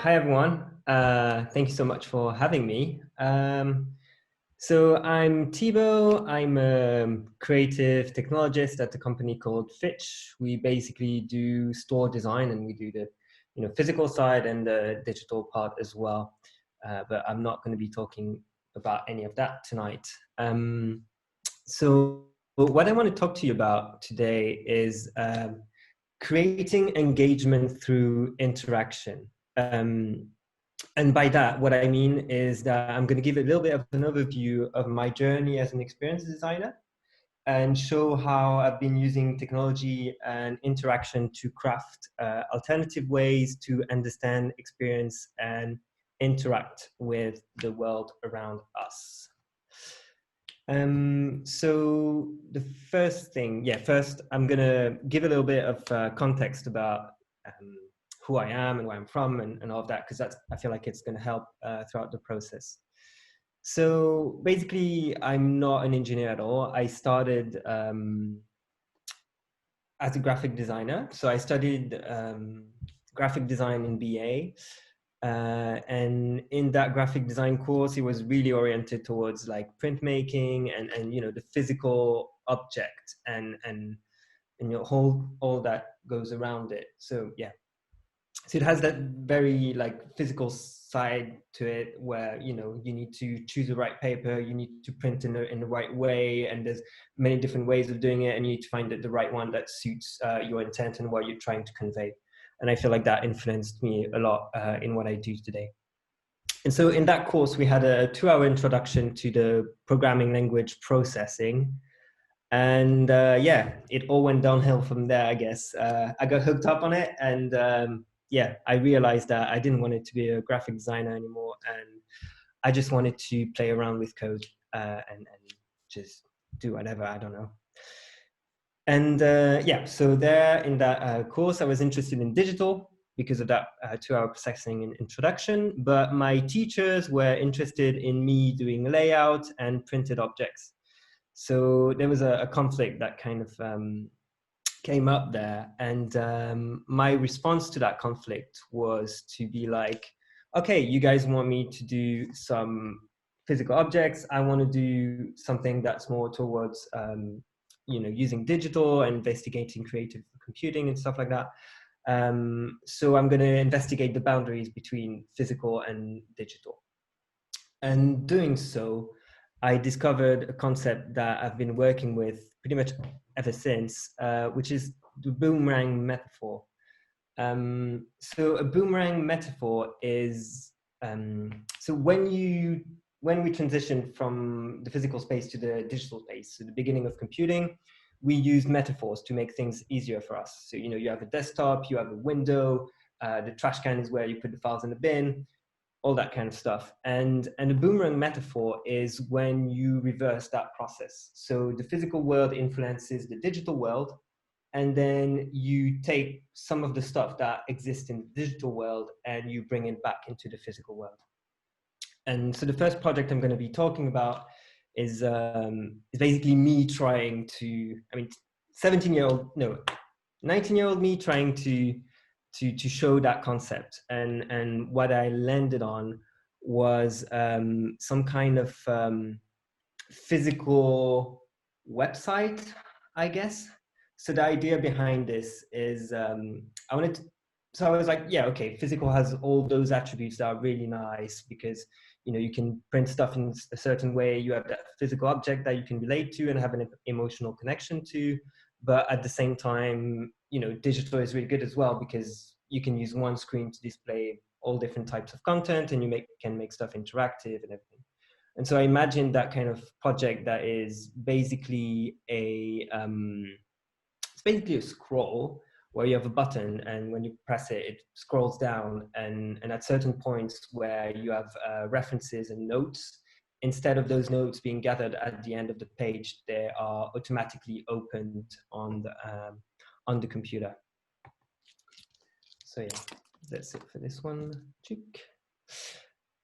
Hi, everyone. Thank you so much for having me. So I'm Thibaut. I'm a creative technologist at a company called Fitch. We basically do store design, and we do the physical side and the digital part as well. But I'm not going to be talking about any of that tonight. So what I want to talk to you about today is creating engagement through interaction. And by that, what I mean is that I'm going to give a little bit of an overview of my journey as an experience designer and show how I've been using technology and interaction to craft alternative ways to understand, experience, and interact with the world around us. So the first thing, first I'm going to give a little bit of context about who I am and where I'm from and all of that, because I feel like it's going to help throughout the process. So basically, I'm not an engineer at all. I started as a graphic designer. So I studied graphic design in BA. And in that graphic design course, it was really oriented towards like printmaking and the physical object and all that goes around it. So yeah. So it has that very like physical side to it where, you need to choose the right paper, you need to print in the right way, and there's many different ways of doing it, and you need to find the right one that suits your intent and what you're trying to convey. And I feel like that influenced me a lot in what I do today. And so in that course, we had a 2-hour introduction to the programming language processing. And it all went downhill from there, I guess. I got hooked up on it, and I realized that I didn't want it to be a graphic designer anymore, and I just wanted to play around with code and just do whatever, I don't know. And so there in that course, I was interested in digital because of that 2-hour processing and introduction, but my teachers were interested in me doing layout and printed objects. So there was a conflict that kind of came up there. And my response to that conflict was to be like, okay, you guys want me to do some physical objects. I want to do something that's more towards, using digital and investigating creative computing and stuff like that. So I'm going to investigate the boundaries between physical and digital. And doing so, I discovered a concept that I've been working with pretty much ever since, which is the boomerang metaphor. So a boomerang metaphor is, so when we transition from the physical space to the digital space, so the beginning of computing, we use metaphors to make things easier for us. So, you have a desktop, you have a window, the trash can is where you put the files in the bin, all that kind of stuff. And a boomerang metaphor is when you reverse that process. So the physical world influences the digital world, and then you take some of the stuff that exists in the digital world and you bring it back into the physical world. And so the first project I'm going to be talking about is basically me trying to, 19-year-old me trying to show that concept. And what I landed on was some kind of physical website, I guess. So the idea behind this is so I was like, yeah, okay, physical has all those attributes that are really nice because, you can print stuff in a certain way. You have that physical object that you can relate to and have an emotional connection to. But at the same time, digital is really good as well because you can use one screen to display all different types of content, and you can make stuff interactive and everything. And so I imagined that kind of project that is basically it's basically a scroll where you have a button, and when you press it, it scrolls down, and at certain points where you have references and notes, instead of those notes being gathered at the end of the page, they are automatically opened on the computer. So yeah, that's it for this one.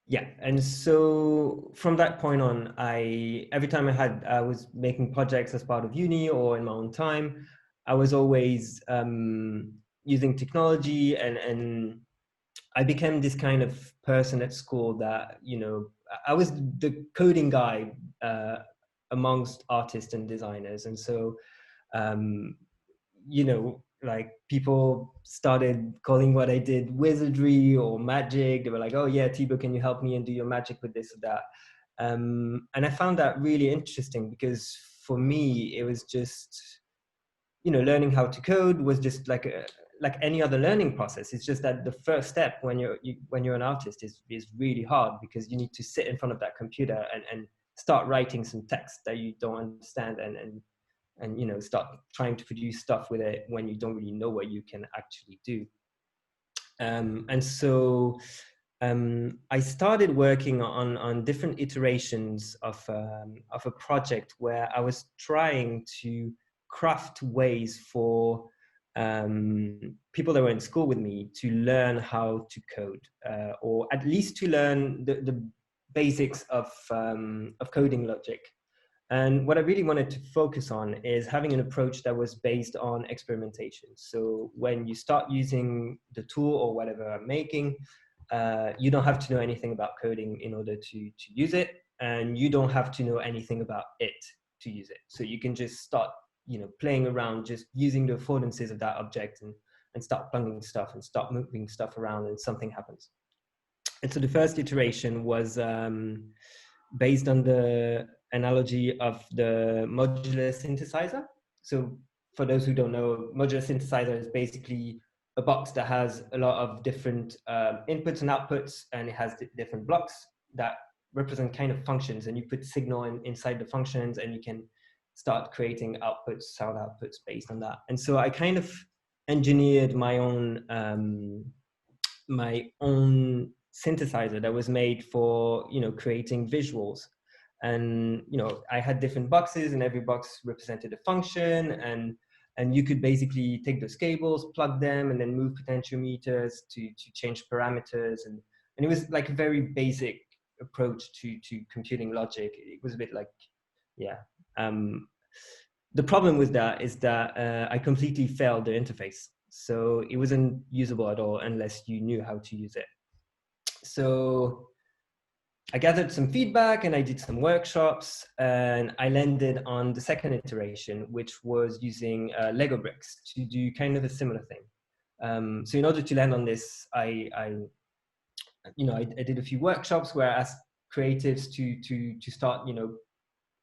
Yeah, and so from that point on, every time I was making projects as part of uni or in my own time, I was always using technology and I became this kind of person at school that, you know, I was the coding guy amongst artists and designers. And so, um, you know, like people started calling what I did wizardry or magic. They were like, oh yeah, Thibaut, can you help me and do your magic with this or that? And I found that really interesting because for me, it was just, you know, learning how to code was just like any other learning process. It's just that the first step when you're an artist is really hard because you need to sit in front of that computer and start writing some text that you don't understand and you know, start trying to produce stuff with it when you don't really know what you can actually do. And so I started working on different iterations of a project where I was trying to craft ways for people that were in school with me to learn how to code, or at least to learn the basics of coding logic. And what I really wanted to focus on is having an approach that was based on experimentation. So when you start using the tool or whatever I'm making, you don't have to know anything about coding in order to use it. And you don't have to know anything about it to use it. So you can just start, you know, playing around, just using the affordances of that object and start plugging stuff and start moving stuff around and something happens. And so the first iteration was based on the analogy of the modular synthesizer. So for those who don't know, modular synthesizer is basically a box that has a lot of different inputs and outputs, and it has different blocks that represent kind of functions, and you put signal inside the functions and you can start creating outputs, sound outputs based on that. And so I kind of engineered my own synthesizer that was made for, you know, creating visuals. And, you know, I had different boxes and every box represented a function, and you could basically take those cables, plug them, and then move potentiometers to change parameters. And it was like a very basic approach to computing logic. It was a bit like, yeah. The problem with that is that I completely failed the interface. So it wasn't usable at all unless you knew how to use it. So I gathered some feedback and I did some workshops, and I landed on the second iteration, which was using Lego bricks to do kind of a similar thing. So in order to land on this, I did a few workshops where I asked creatives to start, you know,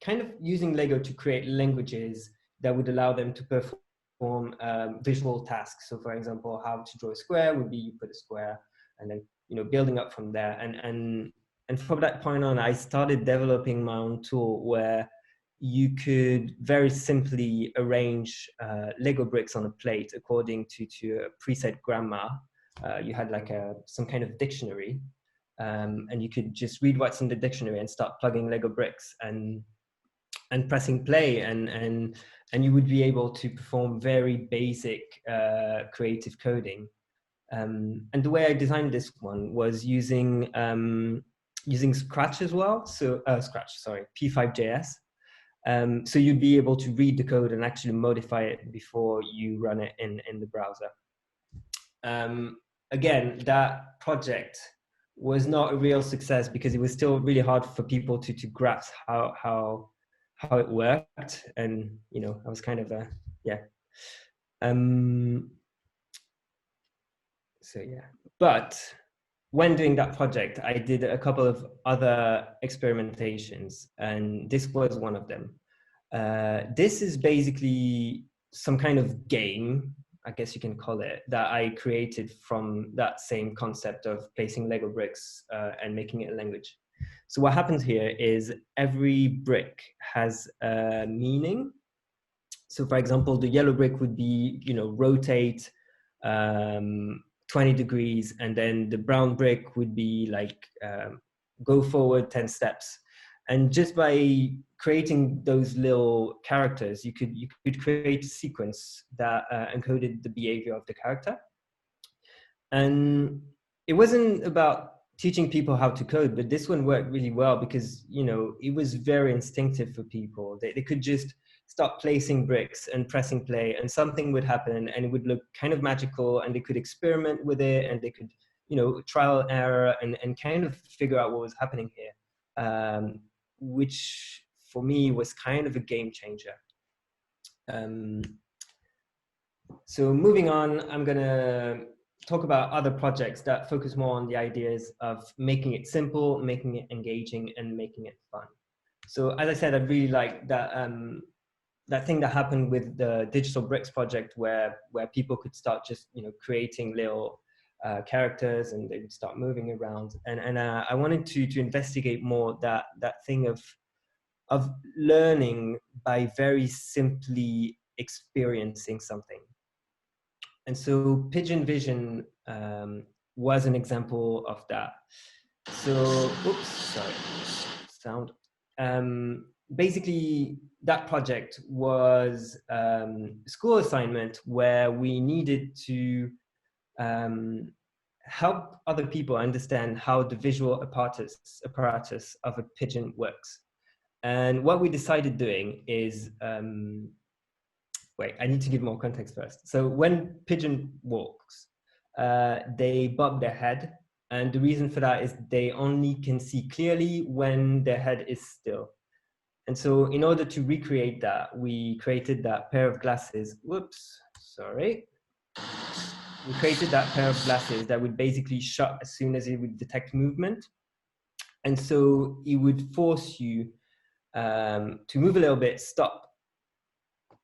kind of using Lego to create languages that would allow them to perform visual tasks. So for example, how to draw a square would be you put a square and then, you know, building up from there. And from that point on, I started developing my own tool where you could very simply arrange Lego bricks on a plate according to a preset grammar. You had like some kind of dictionary, and you could just read what's in the dictionary and start plugging Lego bricks and pressing play, and you would be able to perform very basic creative coding. And the way I designed this one was using Scratch as well. So P5.js. So you'd be able to read the code and actually modify it before you run it in the browser. Again, that project was not a real success because it was still really hard for people to grasp how it worked. And, you know, I was kind of so yeah. But when doing that project, I did a couple of other experimentations, and this was one of them. This is basically some kind of game, I guess you can call it, that I created from that same concept of placing Lego bricks and making it a language. So what happens here is every brick has a meaning. So for example, the yellow brick would be, you know, rotate 20 degrees, and then the brown brick would be like go forward 10 steps. And just by creating those little characters, you could create a sequence that encoded the behavior of the character. And it wasn't about teaching people how to code, but this one worked really well because, you know, it was very instinctive for people. They could just start placing bricks and pressing play, and something would happen and it would look kind of magical, and they could experiment with it, and they could, trial and error and kind of figure out what was happening here, which for me was kind of a game changer. So moving on, I'm gonna talk about other projects that focus more on the ideas of making it simple, making it engaging, and making it fun. So as I said, I really like that that thing that happened with the Digital Bricks project, where people could start just creating little characters, and they would start moving around. And I wanted to investigate more that thing of learning by very simply experiencing something. And so Pigeon Vision was an example of that. So, oops, sorry, sound. Basically, that project was a school assignment where we needed to help other people understand how the visual apparatus of a pigeon works. And what we decided doing is, wait, I need to give more context first. So when pigeon walks, they bob their head. And the reason for that is they only can see clearly when their head is still. And so in order to recreate that, we created that pair of glasses. Whoops, sorry. We created that pair of glasses that would basically shut as soon as it would detect movement. And so it would force you to move a little bit, stop,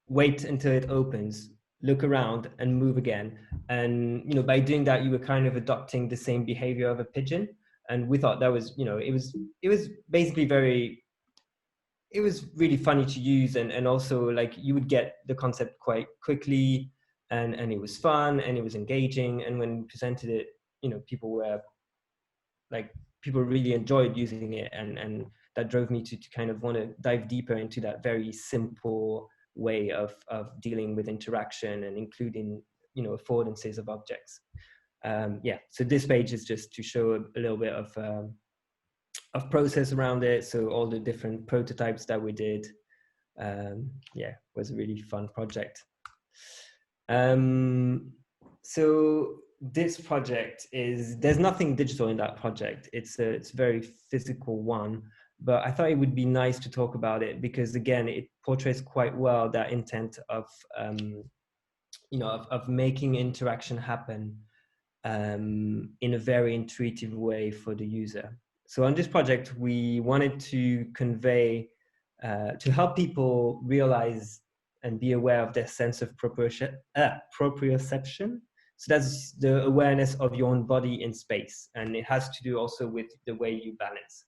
wait until it opens, look around, and move again. And by doing that, you were kind of adopting the same behavior of a pigeon. And we thought that was, it was basically it was really funny to use, and also like you would get the concept quite quickly, and it was fun and it was engaging. And when we presented it, people really enjoyed using it, and that drove me to kind of want to dive deeper into that very simple way of dealing with interaction and including affordances of objects. So this page is just to show a little bit of process around it. So all the different prototypes that we did, was a really fun project. So this project there's nothing digital in that project. It's a very physical one, but I thought it would be nice to talk about it because again, it portrays quite well that intent of making interaction happen in a very intuitive way for the user. So on this project, we wanted to convey, to help people realize and be aware of their sense of proprioception. So that's the awareness of your own body in space. And it has to do also with the way you balance.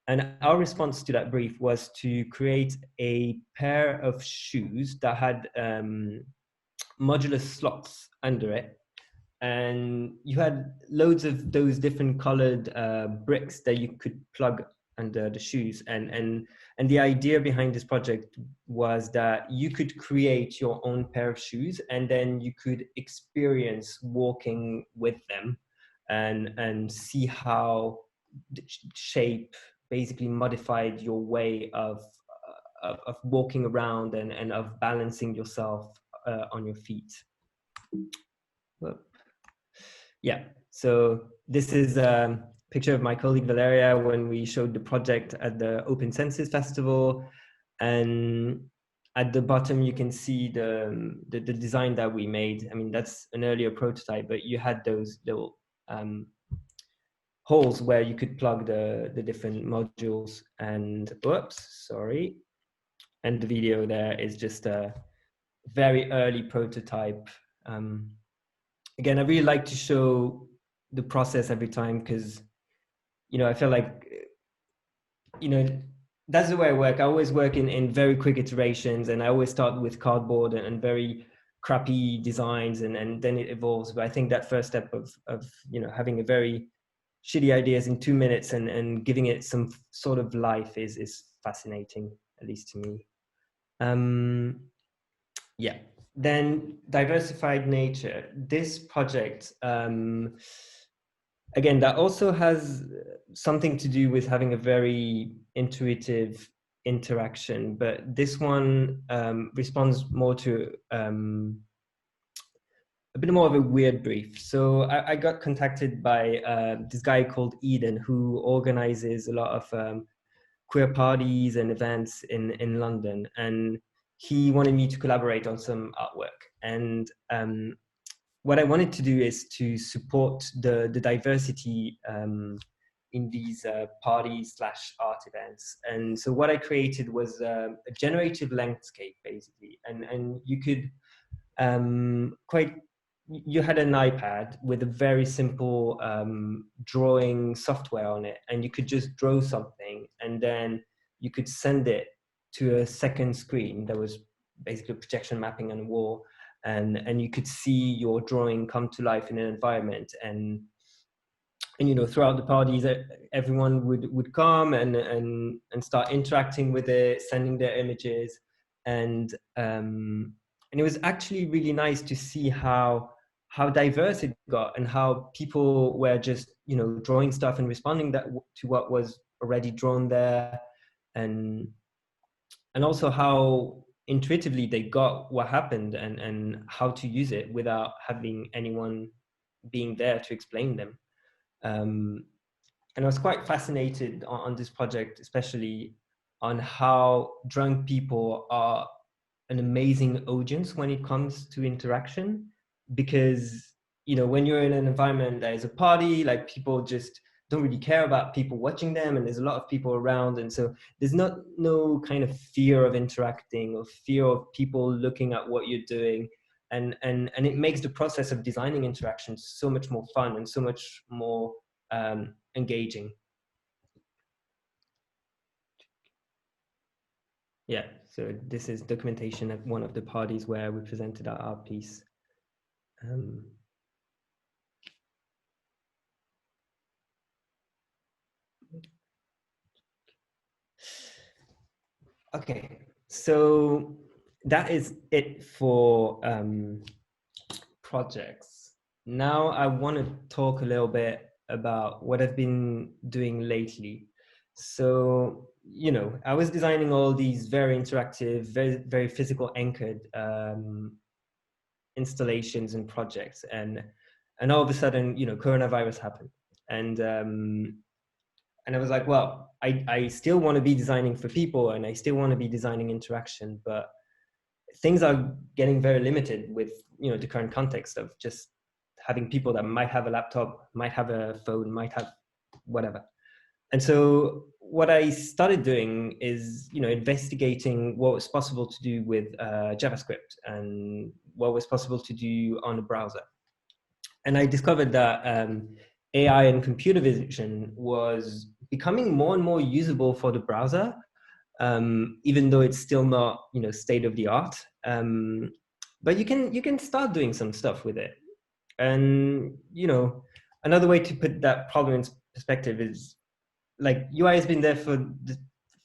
And our response to that brief was to create a pair of shoes that had modular slots under it. And you had loads of those different colored bricks that you could plug under the shoes. And the idea behind this project was that you could create your own pair of shoes, and then you could experience walking with them and see how the shape basically modified your way of walking around and of balancing yourself on your feet. Yeah, so this is a picture of my colleague Valeria when we showed the project at the Open Senses Festival. And at the bottom, you can see the design that we made. I mean, that's an earlier prototype, but you had those little holes where you could plug the different modules. And whoops, sorry. And the video there is just a very early prototype. Again, I really like to show the process every time because, I feel like, that's the way I work. I always work in very quick iterations, and I always start with cardboard and very crappy designs, and then it evolves. But I think that first step of having a very shitty ideas in 2 minutes and giving it some sort of life is fascinating, at least to me. Yeah. Then diversified nature. This project, again, that also has something to do with having a very intuitive interaction, but this one responds more to a a bit more of a weird brief. So I got contacted by this guy called Eden, who organizes a lot of queer parties and events in London. And he wanted me to collaborate on some artwork. And what I wanted to do is to support the diversity in these party/art events. And so what I created was a generative landscape, basically. And you could you had an iPad with a very simple drawing software on it, and you could just draw something, and then you could send it to a second screen that was basically projection mapping on a wall, and you could see your drawing come to life in an environment. And you know, throughout the parties, everyone would come and start interacting with it, sending their images, and it was actually really nice to see how diverse it got, and how people were just, you know, drawing stuff and responding to what was already drawn there, and also how intuitively they got what happened, and how to use it without having anyone being there to explain them. And I was quite fascinated on this project, especially on how drunk people are an amazing audience when it comes to interaction. Because, you know, when you're in an environment that is a party, like, people just don't really care about people watching them, and there's a lot of people around, and so there's no kind of fear of interacting, or fear of people looking at what you're doing. And it makes the process of designing interactions so much more fun and so much more engaging. Yeah, so this is documentation at one of the parties where we presented our art piece. Okay, so that is it for projects. Now I want to talk a little bit about what I've been doing lately. So, you know, I was designing all these very interactive, very physical anchored installations and projects, and all of a sudden, you know, coronavirus happened, and I was like, well, I still want to be designing for people, and I still want to be designing interaction, but things are getting very limited with, you know, the current context of just having people that might have a laptop, might have a phone, might have whatever. And so what I started doing is, you know, investigating what was possible to do with JavaScript, and what was possible to do on a browser. And I discovered that AI and computer vision was becoming more and more usable for the browser, even though it's still not, you know, state of the art. But you can start doing some stuff with it. And, you know, another way to put that problem in perspective is, like, UI has been there for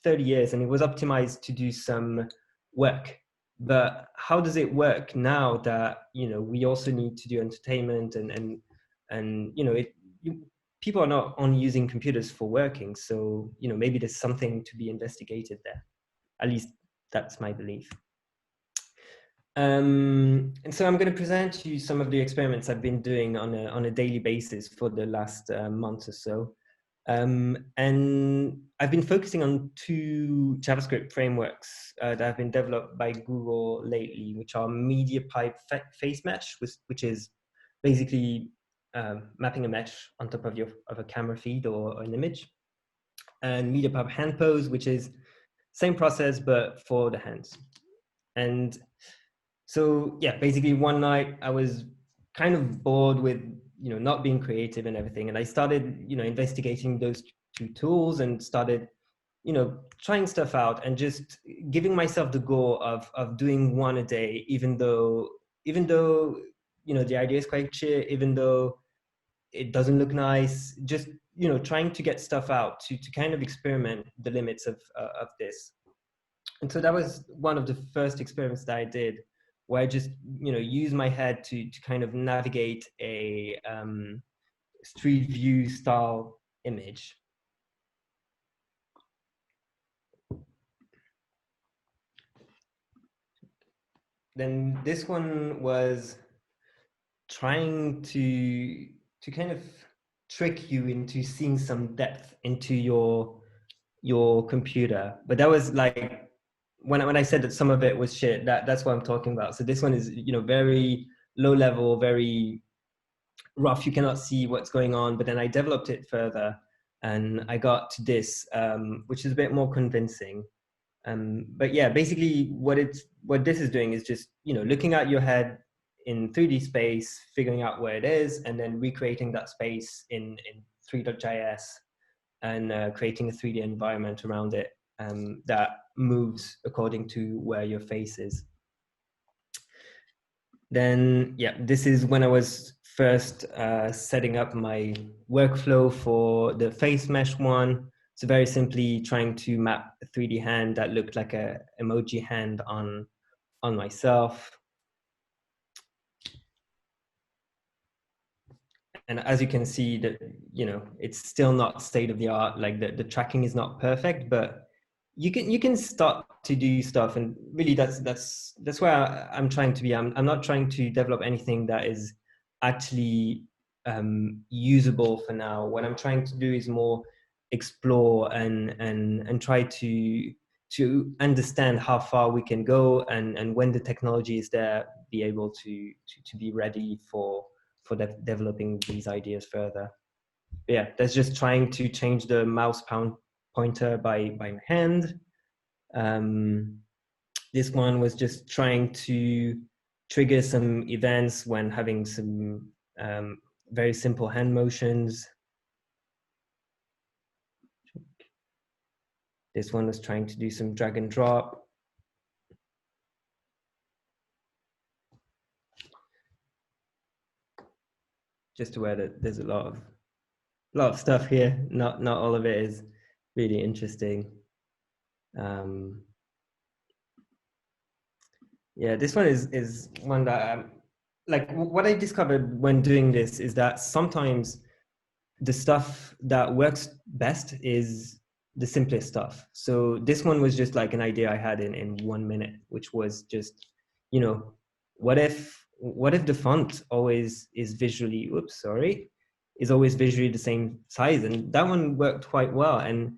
30 years, and it was optimized to do some work. But how does it work now that, you know, we also need to do entertainment, and you know, people are not only using computers for working. So, you know, maybe there's something to be investigated there. At least that's my belief. And so I'm going to present to you some of the experiments I've been doing on a daily basis for the last month or so. And I've been focusing on two JavaScript frameworks that have been developed by Google lately, which are MediaPipe Face Mesh, which is basically mapping a mesh on top of a camera feed or an image, and MediaPipe Hand Pose, which is same process but for the hands. And so, yeah, basically one night I was kind of bored with, you know, not being creative and everything, and I started, you know, investigating those two tools, and started, you know, trying stuff out, and just giving myself the goal of doing one a day, even though you know, the idea is quite shit, even though it doesn't look nice, just, you know, trying to get stuff out to kind of experiment the limits of this. And so that was one of the first experiments that I did, where I just, you know, use my head to kind of navigate a street view style image. Then this one was trying to kind of trick you into seeing some depth into your computer. But that was like when I said that some of it was shit, that's what I'm talking about. So this one is, you know, very low level, very rough. You cannot see what's going on. But then I developed it further, and I got to this, which is a bit more convincing. But yeah, basically what this is doing is just, you know, looking at your head in 3D space, figuring out where it is, and then recreating that space in 3.js, and creating a 3D environment around it that moves according to where your face is. Then, yeah, this is when I was first setting up my workflow for the face mesh one. So very simply trying to map a 3D hand that looked like a emoji hand on myself. And as you can see, that, you know, it's still not state of the art. Like the tracking is not perfect, but you can start to do stuff. And really that's where I'm trying to be. I'm not trying to develop anything that is actually usable for now. What I'm trying to do is more explore and try to understand how far we can go, and when the technology is there, be able to be ready for developing these ideas further. But yeah, that's just trying to change the mouse pointer by hand. This one was just trying to trigger some events when having some very simple hand motions. This one was trying to do some drag and drop. Just aware that there's a lot of stuff here. Not all of it is really interesting. Yeah, this one is one that like what I discovered when doing this is that sometimes the stuff that works best is the simplest stuff. So this one was just like an idea I had in 1 minute, which was just, you know, what if the font always is visually, is always visually the same size? And that one worked quite well. And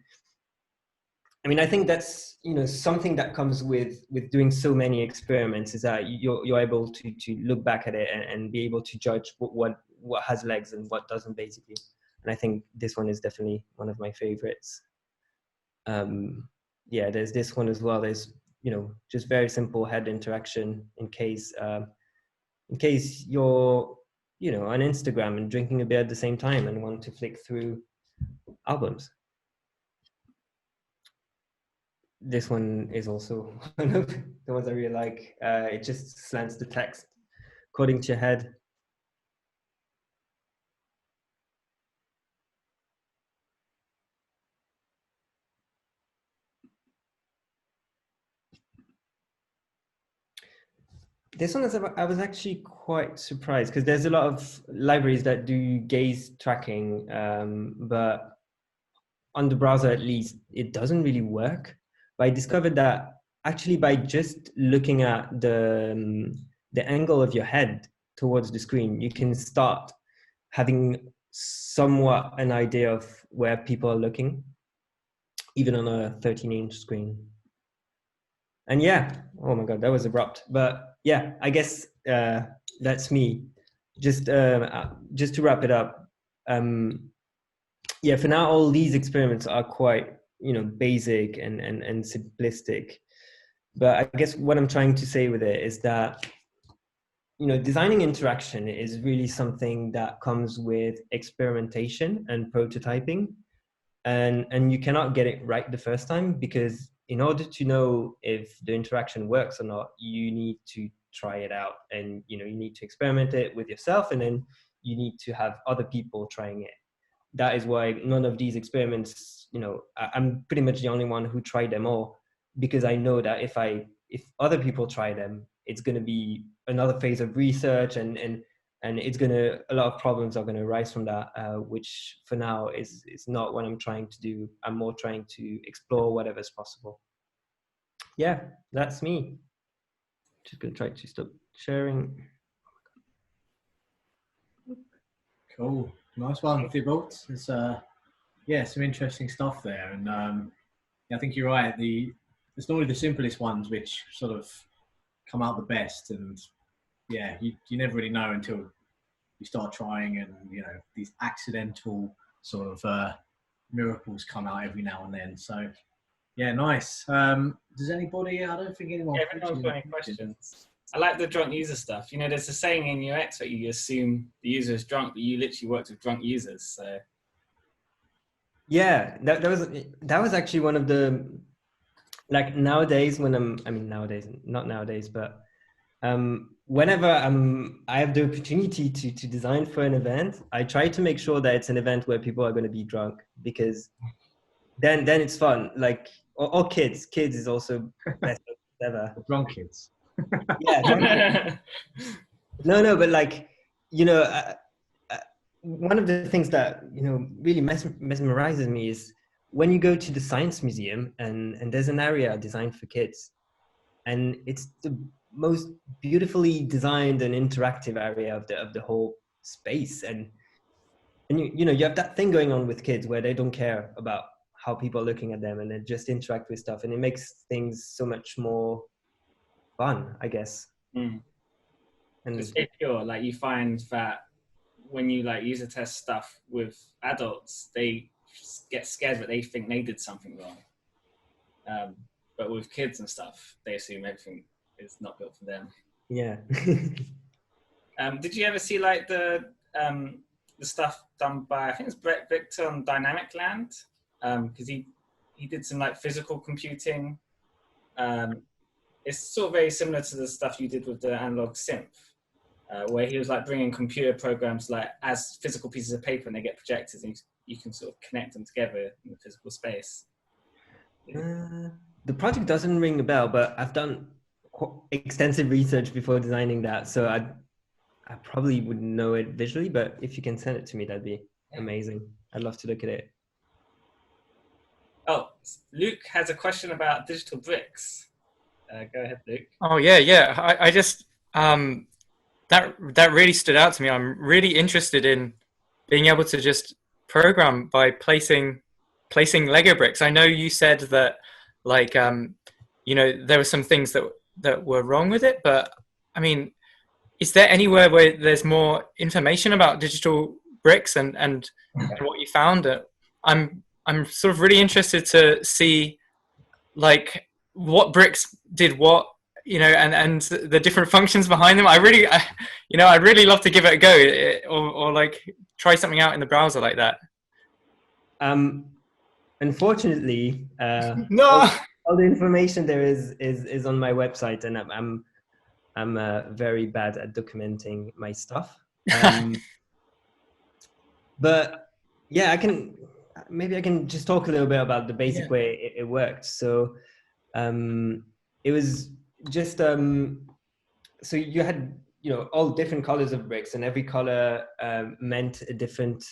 I mean, I think that's, you know, something that comes with doing so many experiments, is that you're able to look back at it and be able to judge what has legs and what doesn't, basically. And I think this one is definitely one of my favorites. Yeah, there's this one as well. There's, you know, just very simple head interaction in case you're, you know, on Instagram and drinking a beer at the same time and want to flick through albums. This one is also one of the ones I really like. It just slants the text according to your head. This one is, I was actually quite surprised because there's a lot of libraries that do gaze tracking, but on the browser at least, it doesn't really work. But I discovered that actually by just looking at the angle of your head towards the screen, you can start having somewhat an idea of where people are looking, even on a 13-inch screen. And yeah, oh my God, that was abrupt. But yeah, I guess that's me. Just to wrap it up, yeah, for now, all these experiments are quite, you know, basic and simplistic. But I guess what I'm trying to say with it is that, you know, designing interaction is really something that comes with experimentation and prototyping. And you cannot get it right the first time, because in order to know if the interaction works or not, you need to try it out, and, you know, you need to experiment it with yourself, and then you need to have other people trying it. That is why none of these experiments, you know, I'm pretty much the only one who tried them all, because I know that if other people try them, it's going to be another phase of research, and it's going to, a lot of problems are going to arise from that, which for now is not what I'm trying to do. I'm more trying to explore whatever's possible. Yeah, that's me. Just going to try to stop sharing. Cool. Nice one, Thibaut. It's yeah, some interesting stuff there. And I think you're right. It's normally the simplest ones which sort of come out the best. And yeah, you never really know until you start trying, and these accidental sort of miracles come out every now and then. So yeah, nice. Does anybody? I don't think anyone. Yeah, everyone's got any questions. I like the drunk user stuff. There's a saying in UX where you assume the user is drunk, but you literally worked with drunk users. So Yeah, that was actually one of the, like, nowadays when nowadays, not nowadays, but whenever I have the opportunity to design for an event, I try to make sure that it's an event where people are going to be drunk, because then it's fun. Like, or kids is also best ever. Drunk kids. Yeah, drunk kids. No, but like, one of the things that really mesmerizes me is when you go to the science museum and there's an area designed for kids, and it's the most beautifully designed and interactive area of the whole space, and you have that thing going on with kids where they don't care about how people are looking at them, and they just interact with stuff, and it makes things so much more fun, I guess. And it's pure. Like, you find that when you like user test stuff with adults, they get scared that they think they did something wrong. But with kids and stuff, they assume everything is not built for them. Yeah. Did you ever see like the stuff done by, I think it's Brett Victor on Dynamic Land? Because he did some like physical computing. It's sort of very similar to the stuff you did with the analog synth, where he was like bringing computer programs like as physical pieces of paper, and they get projectors, and you can sort of connect them together in the physical space. The project doesn't ring a bell, but I've done extensive research before designing that, so I probably wouldn't know it visually, but if you can send it to me, that'd be amazing. I'd love to look at it. Oh, Luke has a question about digital bricks. Go ahead, Luke. Oh yeah. I just that really stood out to me. I'm really interested in being able to just program by placing Lego bricks. I know you said that, like, there were some things that were wrong with it, but I mean, is there anywhere where there's more information about digital bricks and what you found? I'm sort of really interested to see, like, what bricks did what, and the different functions behind them. I'd really love to give it a go, or like try something out in the browser like that. Unfortunately, no, all the information there is on my website, and I'm very bad at documenting my stuff. But yeah, I can just talk a little bit about the basic way it worked. So it was just so you had all different colors of bricks, and every color meant a different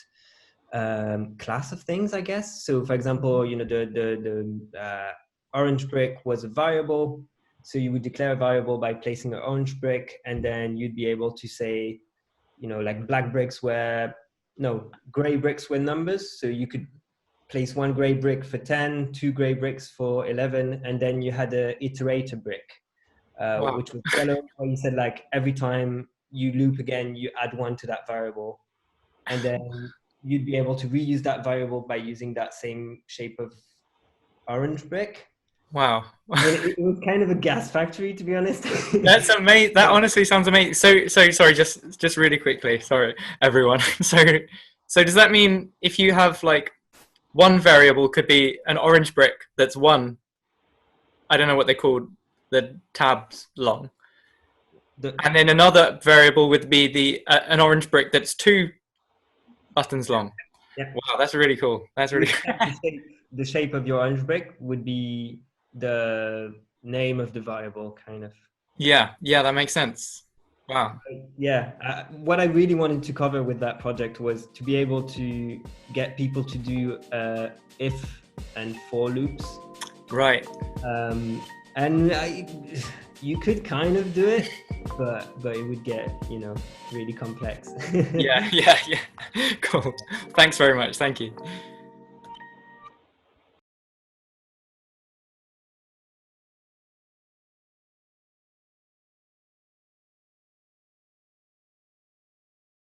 class of things, I guess. So for example, the orange brick was a variable, so you would declare a variable by placing an orange brick, and then you'd be able to say, like, gray bricks were numbers, so you could place one gray brick for 10, 2 gray bricks for 11, and then you had a iterator brick, which was yellow, where you said, like, every time you loop again, you add 1 to that variable, and then you'd be able to reuse that variable by using that same shape of orange brick. Wow. It was kind of a gas factory, to be honest. That's amazing. That honestly sounds amazing. So sorry, just really quickly. Sorry, everyone. So does that mean if you have, like, one variable could be an orange brick that's 1, I don't know what they called, the tabs long, and then another variable would be an orange brick that's 2 buttons long? Yeah. Wow, that's really cool. That's really the shape of your orange brick would be the name of the variable, kind of. Yeah, that makes sense. Wow. Yeah, what I really wanted to cover with that project was to be able to get people to do if and for loops. Right. And you could kind of do it, but it would get, you know, really complex. Yeah. Cool. Thanks very much. Thank you.